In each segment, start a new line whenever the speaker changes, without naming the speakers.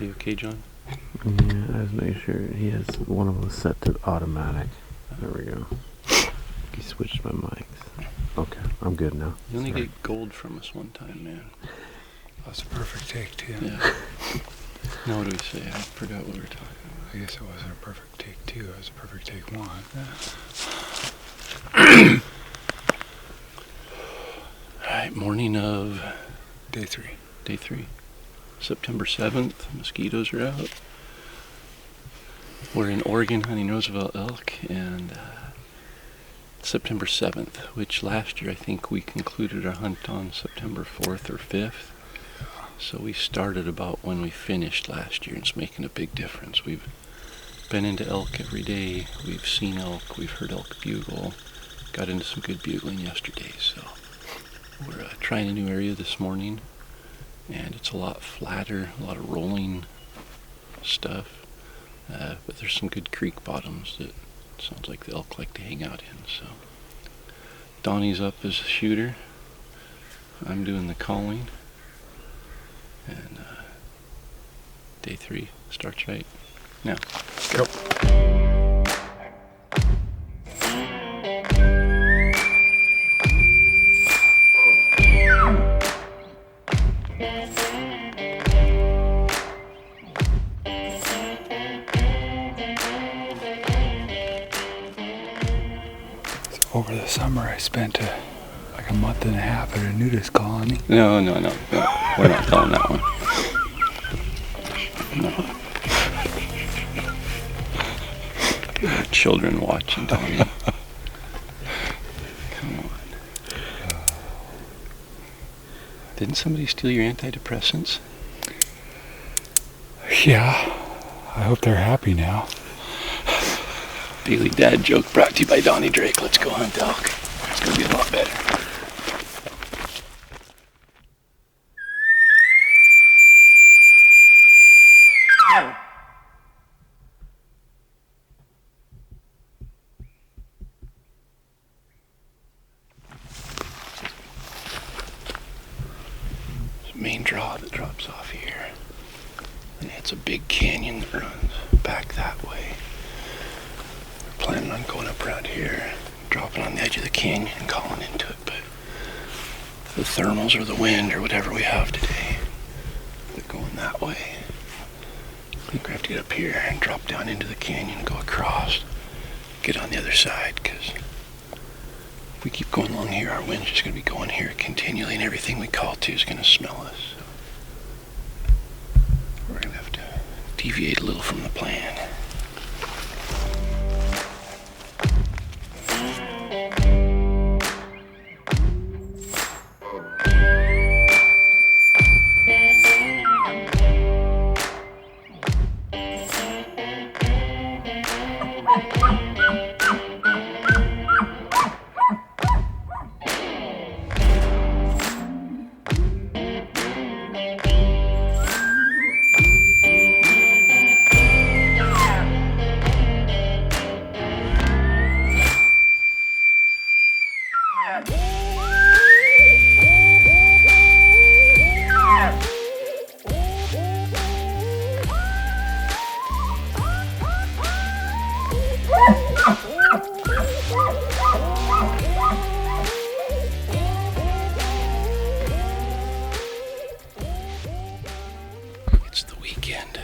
Are you okay, John?
Yeah, I just make sure he has one of them set to automatic. There we go. He switched my mics. Okay, I'm good now.
You only get gold from us one time, man.
That's a perfect take, too.
Yeah. Now what do we say? I forgot what we were talking about.
I guess it wasn't a perfect take 2, it was a perfect take 1.
Yeah. Alright, morning of...
Day 3.
Day 3. September 7th. Mosquitoes are out. We're in Oregon hunting Roosevelt elk, and September 7th, which last year I think we concluded our hunt on September 4th or 5th. So we started about when we finished last year, and it's making a big difference. We've been into elk every day. We've seen elk. We've heard elk bugle. Got into some good bugling yesterday, so we're trying a new area this morning, and it's a lot flatter, a lot of rolling stuff, but there's some good creek bottoms that sounds like the elk like to hang out in. So Donnie's up as a shooter. I'm doing the calling, and day 3 starts right now.
Go. Over the summer, I spent like a month and a half at a nudist colony.
No, we're not calling that one. No. Children watching, Donnie. Come on. Didn't somebody steal your antidepressants?
Yeah, I hope they're happy now.
Bailey dad joke brought to you by Donnie Drake. Let's go hunt elk. It's going to be a lot better. There's a main draw that drops off here. And it's a big canyon that runs back that way. Planning on going up around here, dropping on the edge of the canyon and calling into it, but the thermals or the wind or whatever we have today, they're going that way. I think we have to get up here and drop down into the canyon and go across, get on the other side, because if we keep going along here, our wind's just going to be going here continually, and everything we call to is going to smell us. So we're going to have to deviate a little from the plan. It's the weekend.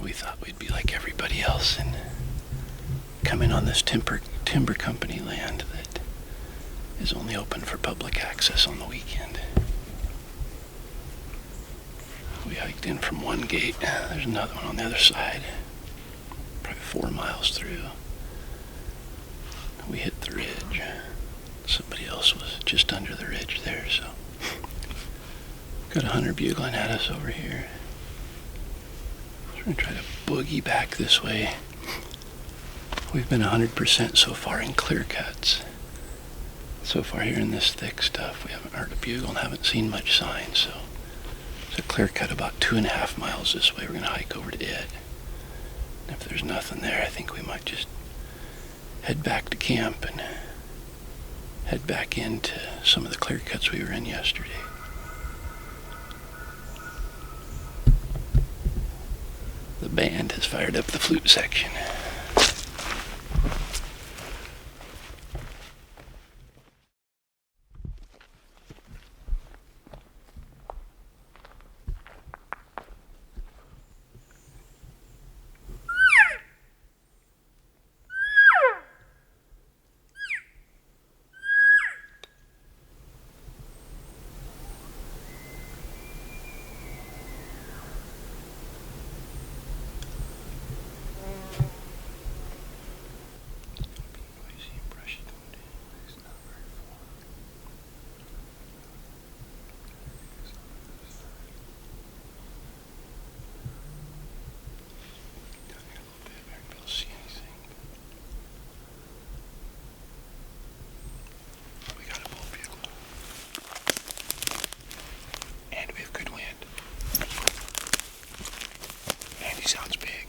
We thought we'd be like everybody else and come in on this timber company land that is only open for public access on the weekend. We hiked in from one gate. There's another one on the other side, probably 4 miles through. We hit the ridge. Somebody else was just under the ridge there, so got a hunter bugling at us over here. We're going to try to boogie back this way. We've been 100% so far in clear cuts. So far here in this thick stuff, we haven't heard a bugle and haven't seen much sign, so it's a clear cut about 2.5 miles this way. We're going to hike over to it. And if there's nothing there, I think we might just head back to camp and head back into some of the clear cuts we were in yesterday. band has fired up the flute section. Sounds big.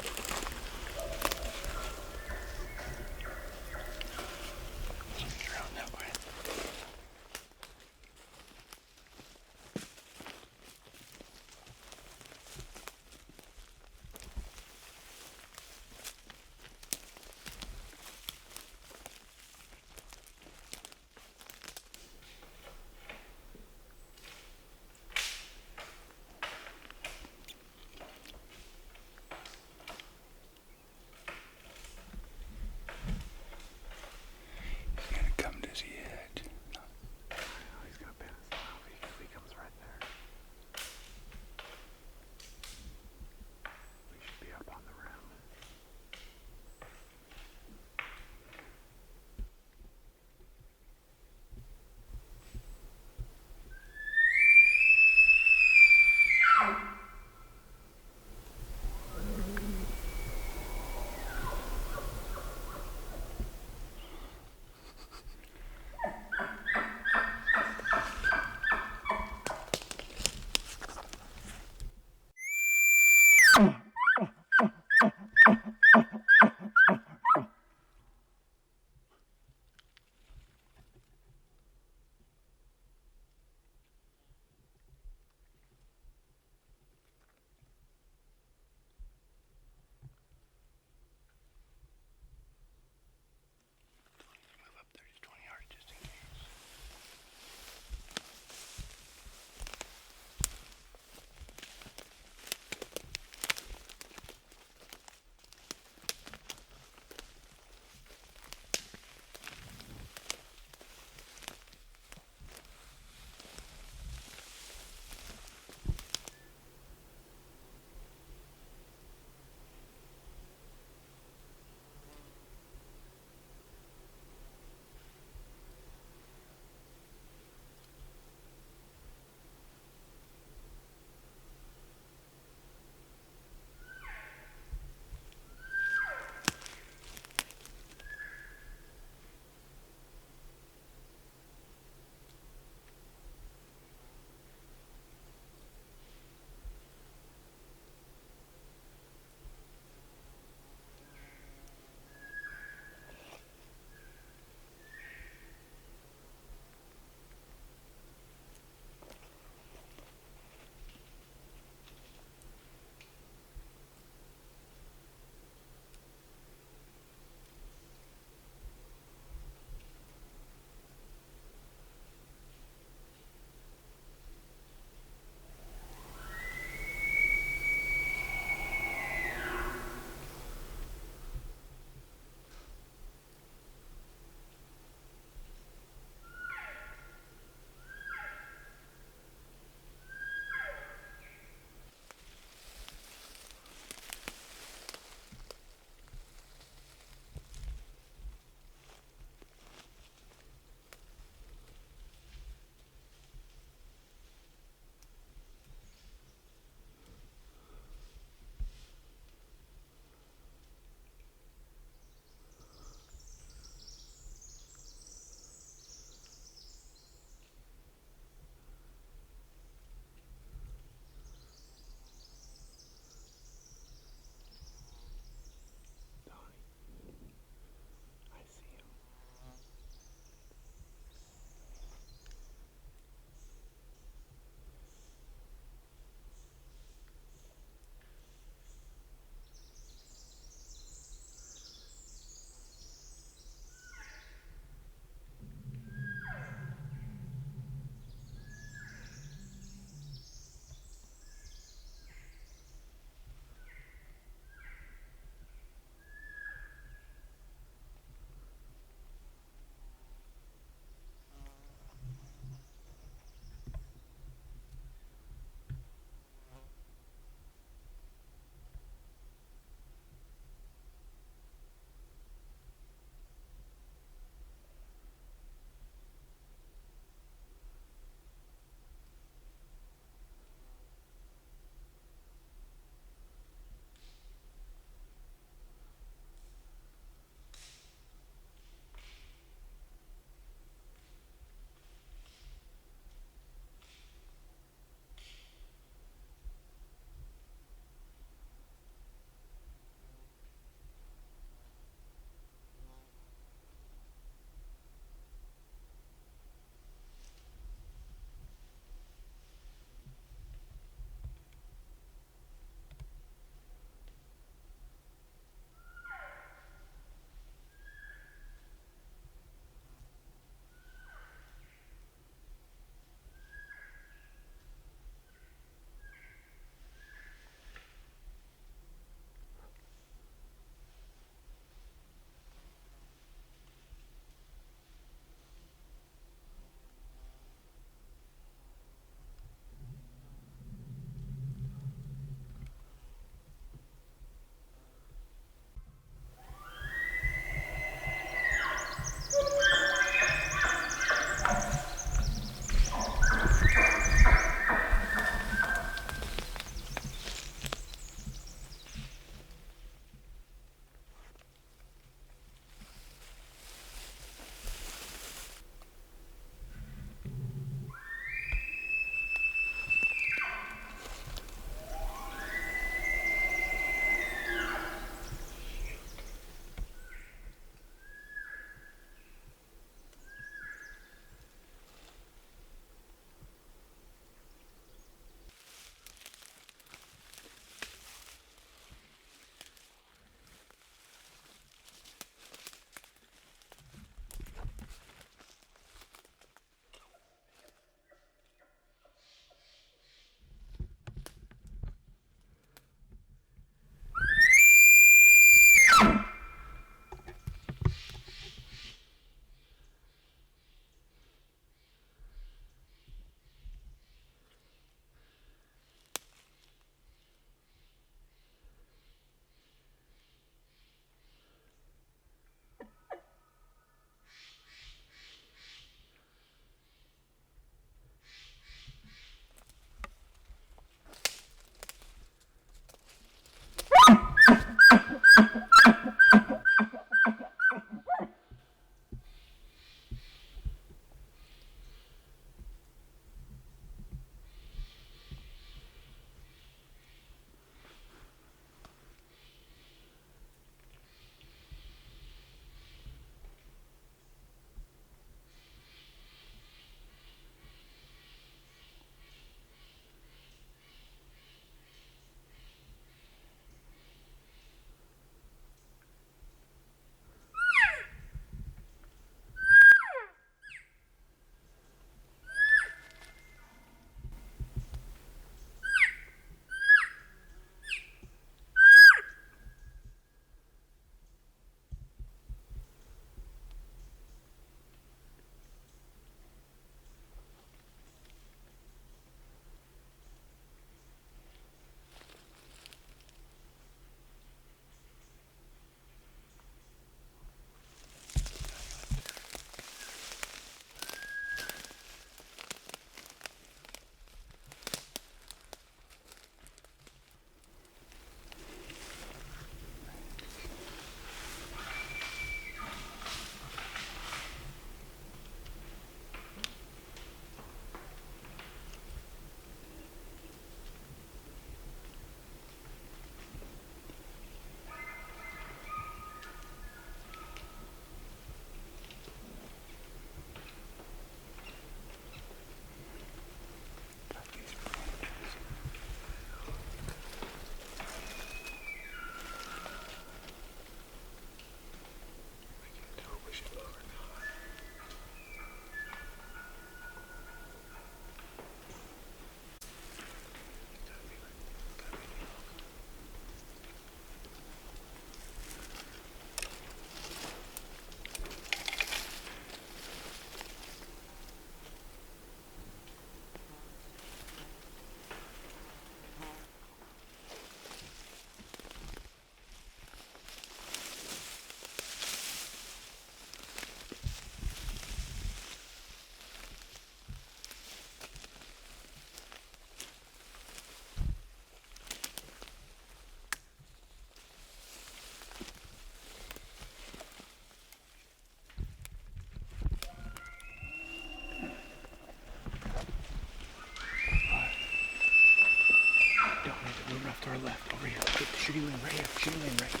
to our left, over here. Get the shooting lane right here. Shooting lane right here.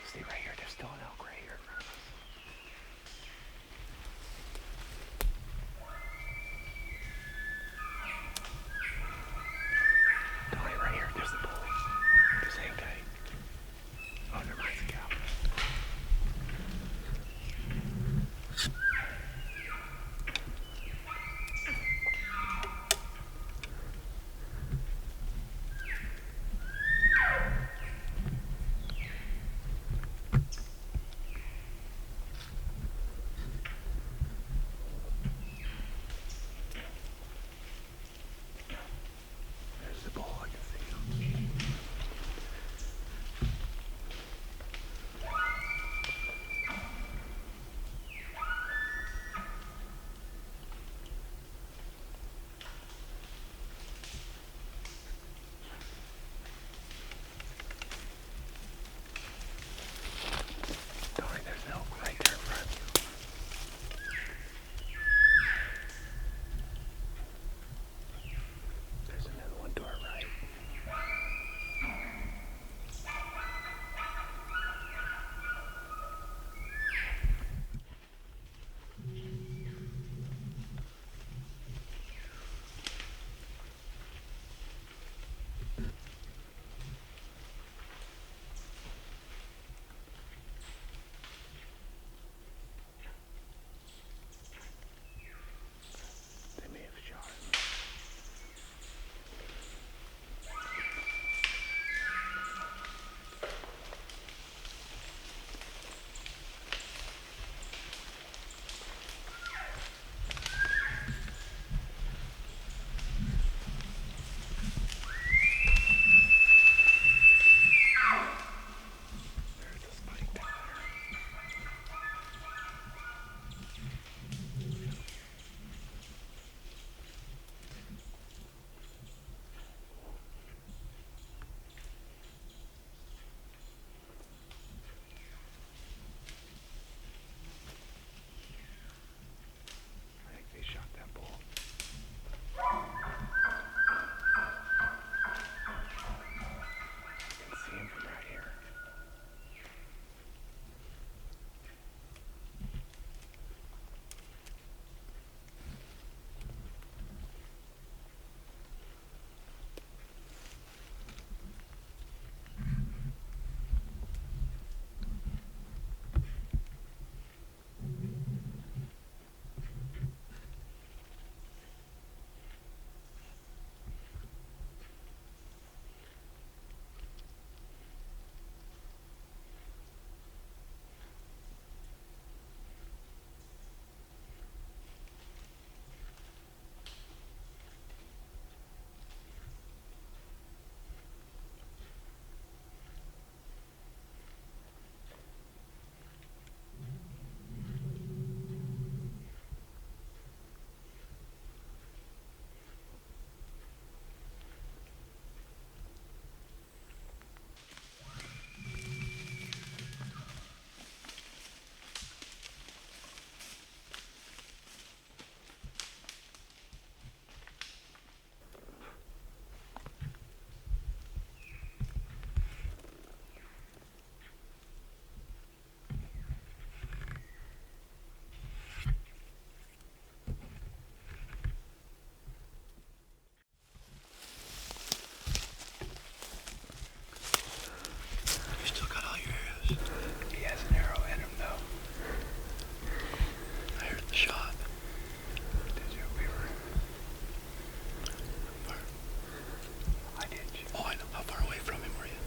Stay right here. There's still an elk right here in front of us. Donnie, right here. There's the bull. Just hang tight. Oh, never mind. It's a cow. There's the bull. I can see him. Donnie, there's an elk right there in front of you. There's another one to our right. They may have shot him. There's a spike down there. I think they shot that bull. I can see him from right here.
You still got all your arrows.
He has an arrow in him, though.
I heard the shot.
Did you? We were.
Far.
I did.
Oh, I know. How far away from him were you?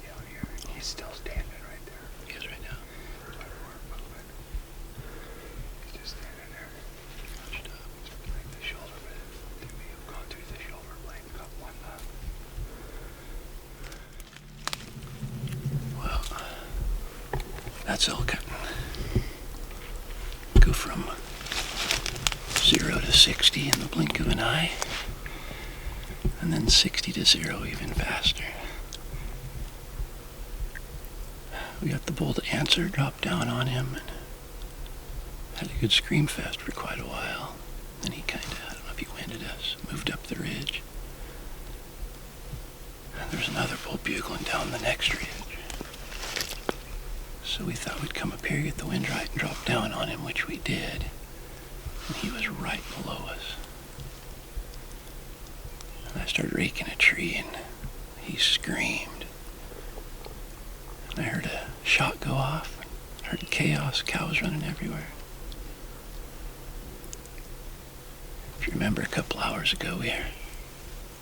Yeah, here. He's still standing right there.
He is right now.
But we're moving. He's just standing there.
Hunched up.
Like the shoulder blade. Did we have gone through the shoulder blade? Got one left.
Well, that's elk hunting. Go from 0 to 60 in the blink of an eye, and then 60 to 0 even faster. we got the bull to answer, dropped down on him, and had a good scream fest for quite a while. Then he kind of, I don't know if he winded us, moved up the ridge. And there's another bull bugling down the next ridge. So we thought we'd come up here, get the wind right, and drop down on him, which we did. And he was right below us. And I started raking a tree, and he screamed. And I heard a shot go off. I heard chaos, cows running everywhere. If you remember a couple hours ago, we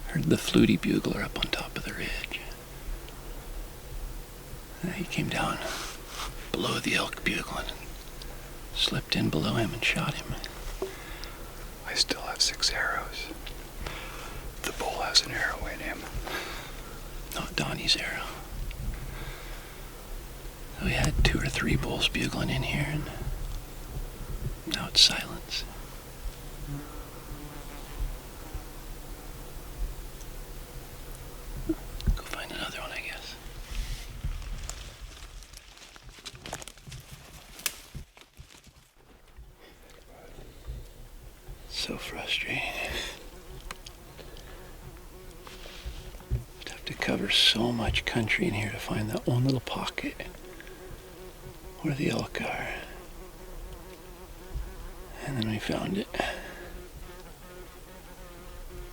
heard the fluty bugler up on top of the ridge. And he came down below the elk bugling and slipped in below him and shot him.
I still have 6 arrows. The bull has an arrow in him.
Not Donnie's arrow. We had 2 or 3 bulls bugling in here, and now it's silence. Go find another one, I guess. So frustrating. Just have to cover so much country in here to find that one little pocket where the elk are. And then we found it.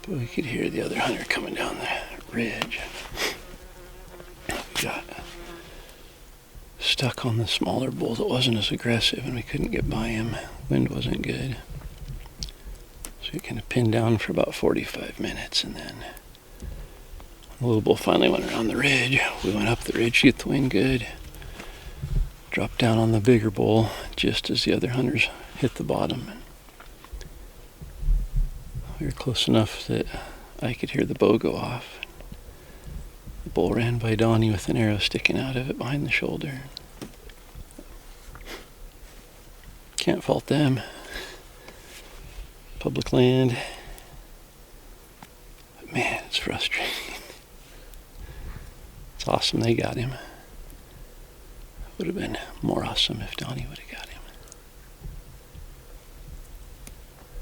But we could hear the other hunter coming down the ridge. We got stuck on the smaller bull that wasn't as aggressive, and we couldn't get by him. Wind wasn't good. So we kind of pinned down for about 45 minutes, and then the little bull finally went around the ridge. We went up the ridge to get the wind good. Dropped down on the bigger bull just as the other hunters hit the bottom. We were close enough that I could hear the bow go off. The bull ran by Donnie with an arrow sticking out of it behind the shoulder. Can't fault them. Public land. But man, it's frustrating. It's awesome they got him. Would have been more awesome if Donnie would have got him.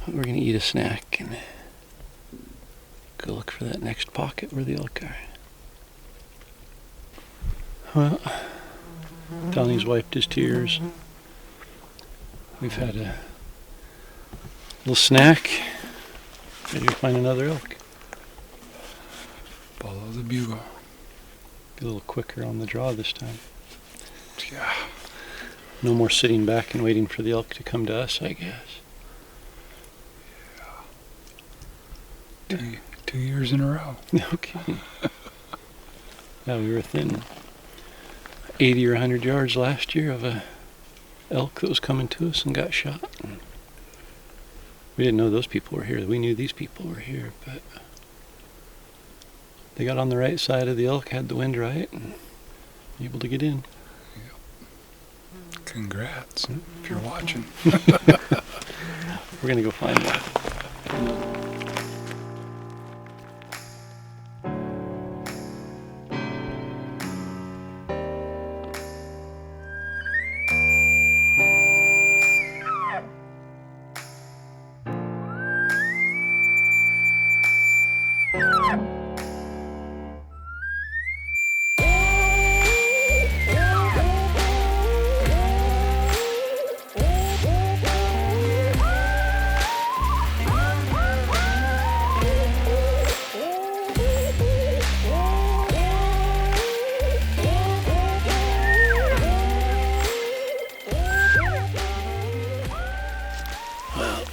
But we're going to eat a snack and go look for that next pocket where the elk are. Well, Donnie's wiped his tears. We've had a little snack. Ready to find another elk.
Follow the bugle.
Be a little quicker on the draw this time.
Yeah.
No more sitting back and waiting for the elk to come to us, I guess.
Yeah. 2 years in a row.
Okay. Yeah, we were within 80 or 100 yards last year of a elk that was coming to us and got shot. We didn't know those people were here. We knew these people were here, but they got on the right side of the elk, had the wind right, and able to get in.
Congrats, if you're watching.
We're going to go find one.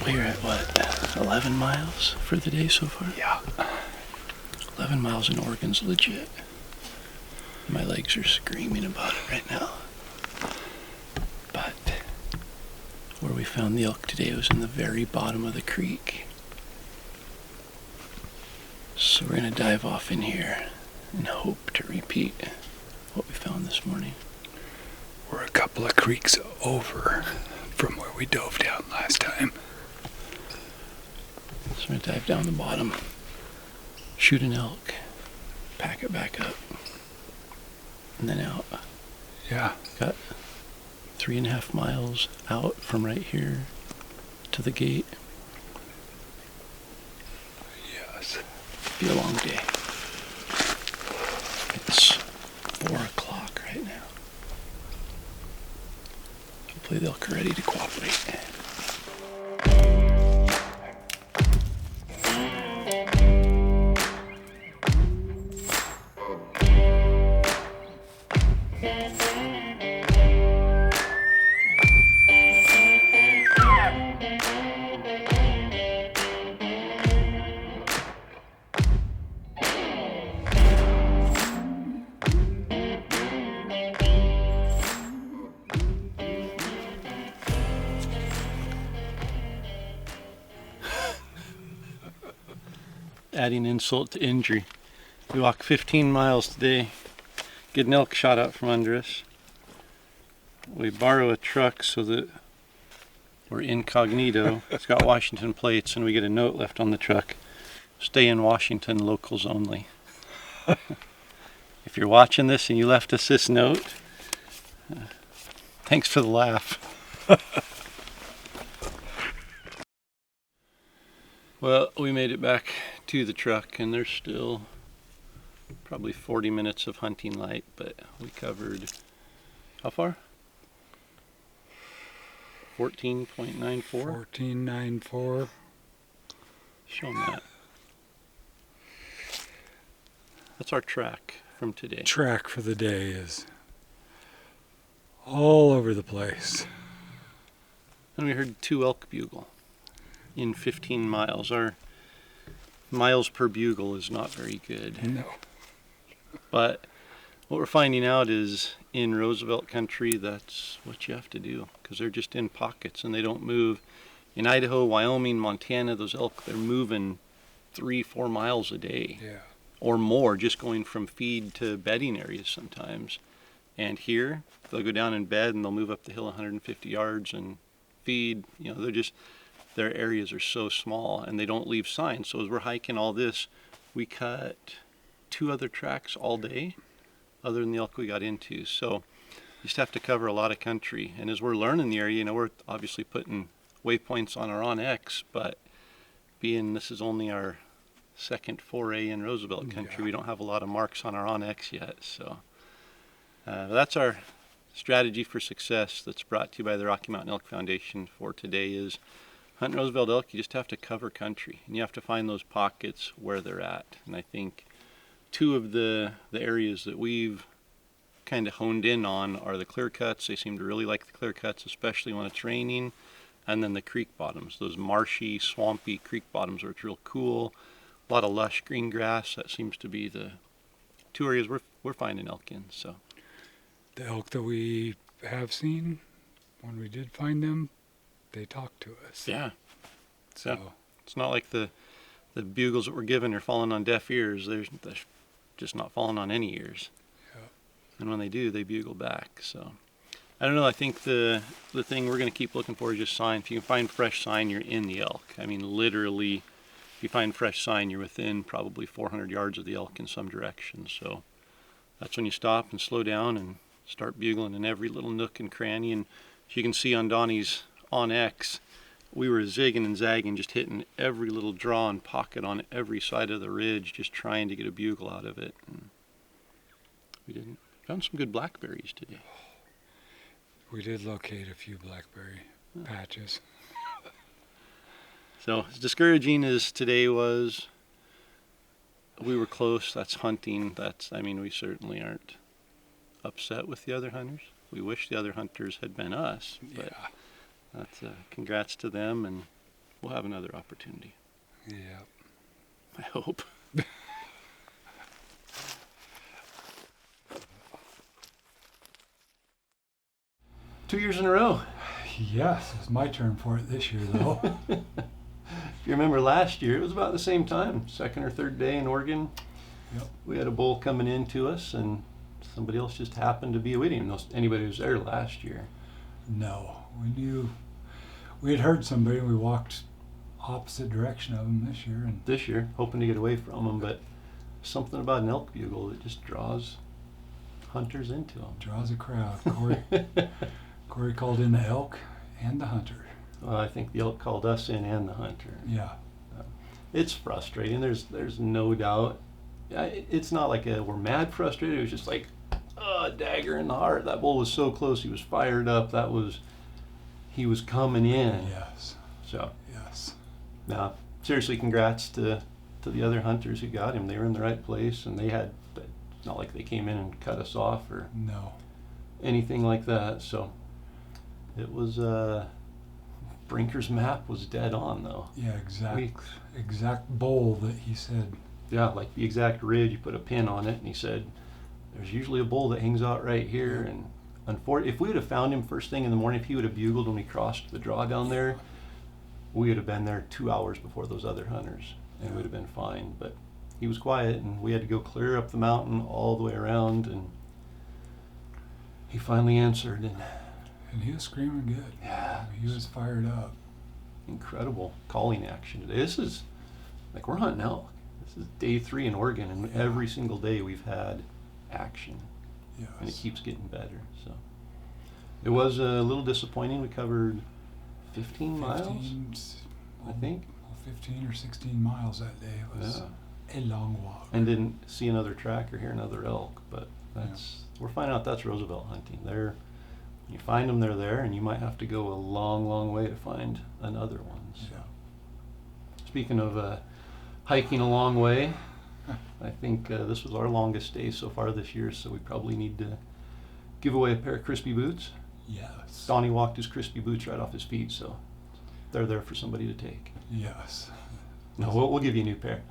We're at what, 11 miles for the day so far?
Yeah.
11 miles in Oregon's legit. My legs are screaming about it right now. But where we found the elk today was in the very bottom of the creek. So we're going to dive off in here and hope to repeat what we found this morning.
We're a couple of creeks over from where we dove down last time.
So we're going to dive down the bottom, shoot an elk, pack it back up, and then out.
Yeah.
Got 3.5 miles out from right here to the gate.
Yes.
Be a long day. It's 4 o'clock right now. Hopefully the elk are ready to cooperate. Adding insult to injury. We walked 15 miles today, get an elk shot out from under us. We borrow a truck so that we're incognito. It's got Washington plates, and we get a note left on the truck. Stay in Washington, locals only. If you're watching this and you left us this note, thanks for the laugh. Well, we made it back to the truck, and there's still probably 40 minutes of hunting light, but we covered, how far? 14.94?
14.94.
Show 'em that. That's our track from today.
Track for the day is all over the place.
And we heard 2 elk bugle in 15 miles. Our miles per bugle is not very good.
No.
But what we're finding out is in Roosevelt country, that's what you have to do, because they're just in pockets and they don't move. In Idaho, Wyoming, Montana, those elk, they're moving 3-4 miles a day.
Yeah.
Or more, just going from feed to bedding areas sometimes. And here, they'll go down in bed and they'll move up the hill 150 yards and feed. You know, their areas are so small and they don't leave signs. So as we're hiking all this, we cut 2 other tracks all day, other than the elk we got into. So you just have to cover a lot of country. And as we're learning the area, you know, we're obviously putting waypoints on our OnX, but being this is only our second foray in Roosevelt country, we don't have a lot of marks on our OnX yet. So that's our strategy for success that's brought to you by the Rocky Mountain Elk Foundation for today is hunting Roosevelt elk. You just have to cover country and you have to find those pockets where they're at. And I think 2 of the areas that we've kind of honed in on are the clear cuts. They seem to really like the clear cuts, especially when it's raining, and then the creek bottoms, those marshy, swampy creek bottoms where it's real cool. A lot of lush green grass. That seems to be the 2 areas we're finding elk in. So
The elk that we have seen, when we did find them, they talked to us.
yeah,
So
yeah. It's not like the bugles that we're given are falling on deaf ears. They're just not falling on any ears.
Yeah.
And when they do, they bugle back. So I don't know. I think the thing we're going to keep looking for is just sign. If you can find fresh sign, you're in the elk. I mean, literally. If you find fresh sign, you're within probably 400 yards of the elk in some direction. So that's when you stop and slow down and start bugling in every little nook and cranny. And as you can see on Donnie's OnX, we were zigging and zagging, just hitting every little draw and pocket on every side of the ridge, just trying to get a bugle out of it. And we didn't. Found some good blackberries today.
we did locate a few blackberry patches.
So as discouraging as today was, we were close. That's hunting. I mean, we certainly aren't upset with the other hunters. We wish the other hunters had been us, but
Yeah.
that's congrats to them, and we'll have another opportunity.
Yeah.
I hope. 2 years in a row.
Yes, it's my turn for it this year, though.
If you remember last year, it was about the same time, second or third day in Oregon.
Yep.
We had a bull coming in to us, and somebody else just happened to be a waiting. Anybody who was there last year.
No, we knew. We had heard somebody, and we walked opposite direction of them this year, and
This year, hoping to get away from them, but something about an elk bugle that just draws hunters into them.
Draws a crowd. Corey called in the elk and the hunter.
Well, I think the elk called us in and the hunter.
Yeah.
It's frustrating. There's no doubt. It's not like we're mad frustrated. It was just like, dagger in the heart. That bull was so close. He was fired up. He was coming in.
Yes.
So.
Yes.
Now, seriously, congrats to the other hunters who got him. They were in the right place, and it's not like they came in and cut us off or
No.
anything like that. So it was Brinker's map was dead on though.
Yeah, exact bowl that he said.
Yeah, like the exact ridge. You put a pin on it, and he said there's usually a bull that hangs out right here. And if we would have found him first thing in the morning, if he would have bugled when we crossed the draw down there, we would have been there 2 hours before those other hunters, and we'd have been fine. But he was quiet, and we had to go clear up the mountain all the way around, and he finally answered.
And he was screaming good.
Yeah,
He was fired up.
incredible calling action today. This is like we're hunting elk. This is day 3 in Oregon, and every single day we've had action, and it
Yes.
keeps getting better. So it was a little disappointing. We covered 15 miles, I think.
15 or 16 miles that day. It was a long walk.
And didn't see another track or hear another elk, but we're finding out that's Roosevelt hunting. You find them, they're there, and you might have to go a long, long way to find another one. So.
Yeah.
Speaking of hiking a long way, I think this was our longest day so far this year, so we probably need to give away a pair of Crispi boots.
Yes.
Donnie walked his Crispi boots right off his feet, so they're there for somebody to take.
Yes.
No, we'll give you a new pair.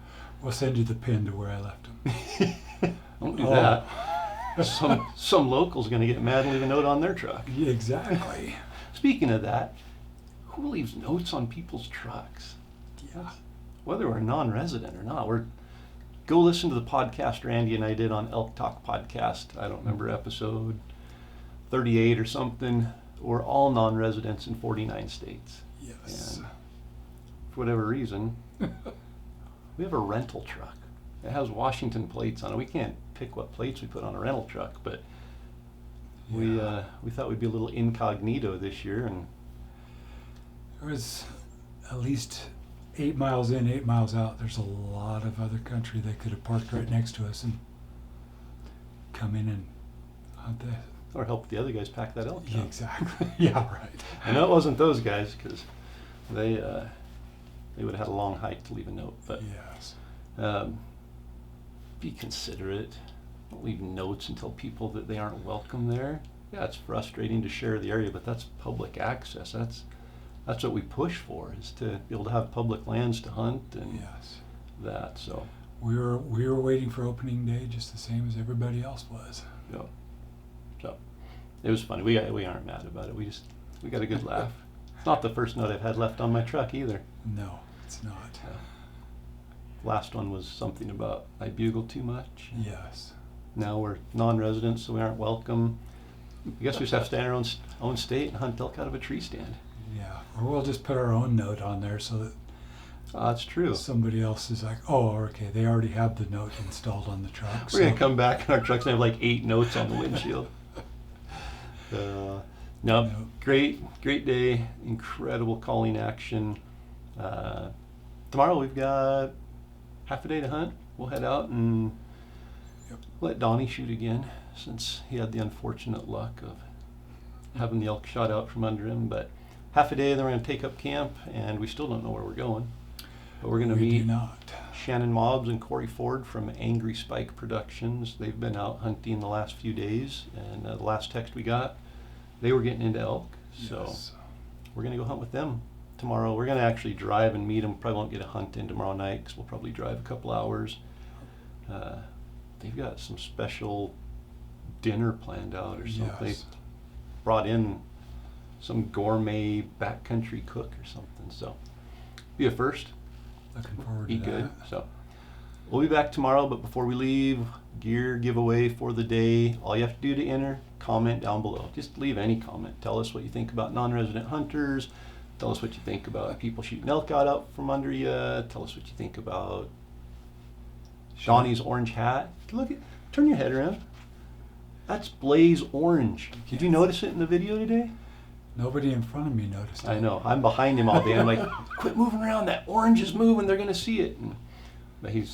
We'll send you the pin to where I left them.
Don't do that. Some local's going to get mad and leave a note on their truck.
Yeah, exactly.
Speaking of that, who leaves notes on people's trucks?
Yeah.
Whether we're non-resident or not, go listen to the podcast Randy and I did on Elk Talk podcast. I don't remember episode 38 or something. We're all non-residents in 49 states.
Yes.
And for whatever reason, we have a rental truck. It has Washington plates on it. We can't pick what plates we put on a rental truck, but we thought we'd be a little incognito this year, and
There was at least 8 miles in, 8 miles out. There's a lot of other country they could have parked right next to us and come in and hunt the.
or help the other guys pack that elk.
Yeah, exactly. Yeah, right.
I know it wasn't those guys because they would have had a long hike to leave a note, but
Yes.
be considerate. Don't leave notes and tell people that they aren't welcome there. Yeah, it's frustrating to share the area, but that's public access. That's what we push for, is to be able to have public lands to hunt and
Yes.
that. So
We were waiting for opening day just the same as everybody else was.
yeah, so it was funny. We aren't mad about it. We got a good laugh. It's not the first note I've had left on my truck either.
No, it's not.
Last one was something about I bugle too much.
Yes.
Now we're non-residents, so we aren't welcome. I guess we just have to stay in our own state and hunt elk out of a tree stand.
Yeah. Or we'll just put our own note on there so that
That's true.
somebody else is like, oh, okay, they already have the note installed on the truck.
We're gonna come back and our truck's gonna have like 8 notes on the windshield. No, great day, incredible calling action. Tomorrow we've got half a day to hunt. We'll head out and let Donnie shoot again, since he had the unfortunate luck of having the elk shot out from under him. But half a day, then we're going to take up camp, and we still don't know where we're going. But we're going to
We do
meet
not.
Shannon Mobbs and Corey Ford from Angry Spike Productions. They've been out hunting the last few days, and the last text we got, they were getting into elk. So
Yes.
we're going to go hunt with them tomorrow. We're going to actually drive and meet them. Probably won't get a hunt in tomorrow night because we'll probably drive a couple hours. They've got some special dinner planned out or something.
Yes.
They brought in some gourmet backcountry cook or something. So be a first.
Looking forward
Be
to
good.
that.
So we'll be back tomorrow, but before we leave, gear giveaway for the day. All you have to do to enter, comment down below. Just leave any comment. Tell us what you think about non-resident hunters. Tell us what you think about people shooting elk out from under you. Tell us what you think about Donnie's orange hat. Turn your head around. That's blaze orange. Did you notice it in the video today?
Nobody in front of me noticed it.
I know. I'm behind him all day. I'm like, quit moving around. That orange is moving. They're going to see it. But he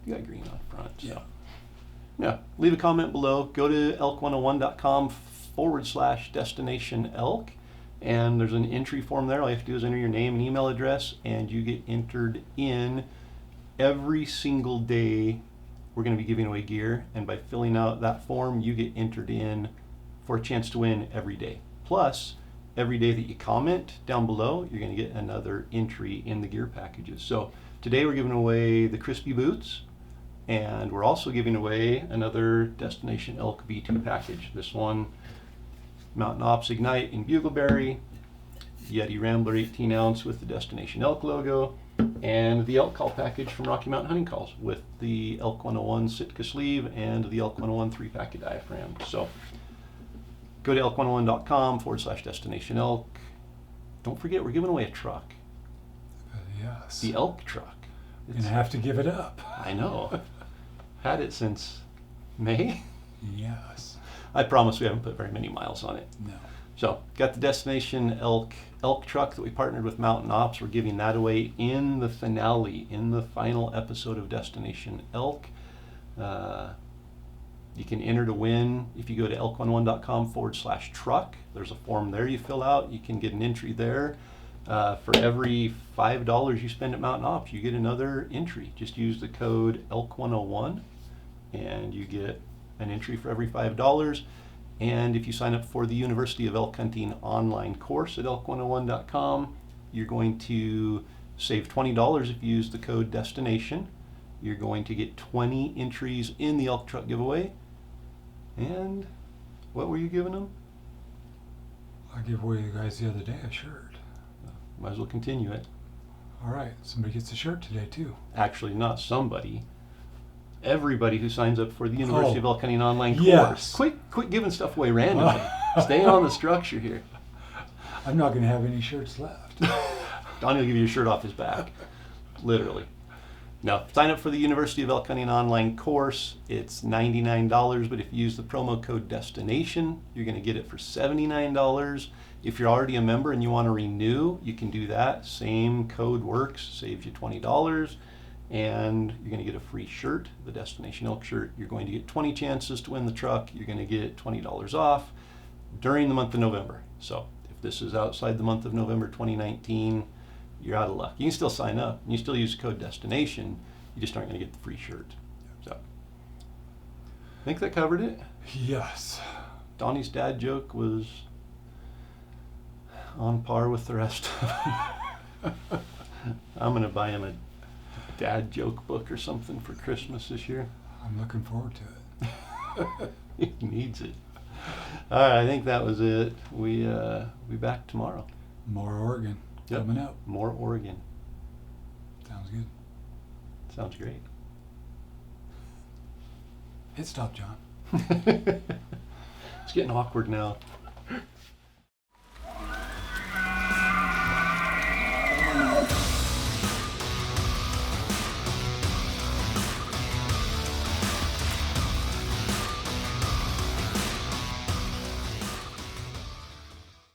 got green on front. So. Yeah. Leave a comment below. Go to elk101.com/destination elk. And there's an entry form there. All you have to do is enter your name and email address, and you get entered in every single day. We're going to be giving away gear, and by filling out that form, you get entered in for a chance to win every day. Plus, every day that you comment down below, you're going to get another entry in the gear packages. So today we're giving away the Crispi boots, and we're also giving away another Destination Elk V2 package. This one, MTN OPS Ignite in Bugle Berry, YETI Rambler 18 ounce with the Destination Elk logo, and the elk call package from Rocky Mountain Hunting Calls with the Elk 101 Sitka sleeve and the Elk 101 3-packet diaphragm. So go to elk101.com/destination elk. Don't forget, we're giving away a truck.
Yes.
The elk truck.
You're going to have to give it up.
I know. Had it since May.
Yes.
I promise we haven't put very many miles on it.
No.
So, got the Destination Elk truck that we partnered with MTN OPS. We're giving that away in the finale, in the final episode of Destination Elk. You can enter to win if you go to elk101.com/truck. There's a form there you fill out. You can get an entry there. For every $5 you spend at MTN OPS, you get another entry. Just use the code ELK101 and you get an entry for every $5. And if you sign up for the University of Elk Hunting online course at elk101.com, you're going to save $20 if you use the code DESTINATION. You're going to get 20 entries in the elk truck giveaway. And what were you giving them?
I gave away you guys the other day a shirt.
Might as well continue it.
All right, somebody gets a shirt today too.
Actually, not somebody. Everybody who signs up for the University of Elk Hunting online course.
Yes.
Quit giving stuff away randomly. Stay on the structure here.
I'm not going to have any shirts left.
Donnie will give you a shirt off his back. Literally. Now, sign up for the University of Elk Hunting online course. It's $99, but if you use the promo code DESTINATION, you're going to get it for $79. If you're already a member and you want to renew, you can do that. Same code works, saves you $20, and you're going to get a free shirt, the Destination Elk shirt. You're going to get 20 chances to win the truck. You're going to get $20 off during the month of November. So if this is outside the month of November 2019, you're out of luck. You can still sign up and you still use code DESTINATION. You just aren't going to get the free shirt. So I think that covered it.
Yes.
Donnie's dad joke was on par with the rest of them. I'm going to buy him a dad joke book or something for Christmas this year.
I'm looking forward to it.
He needs it. All right, I think that was it. We'll be back tomorrow.
More Oregon coming up.
More Oregon.
Sounds good.
Sounds great.
Hit stop, John.
It's getting awkward now.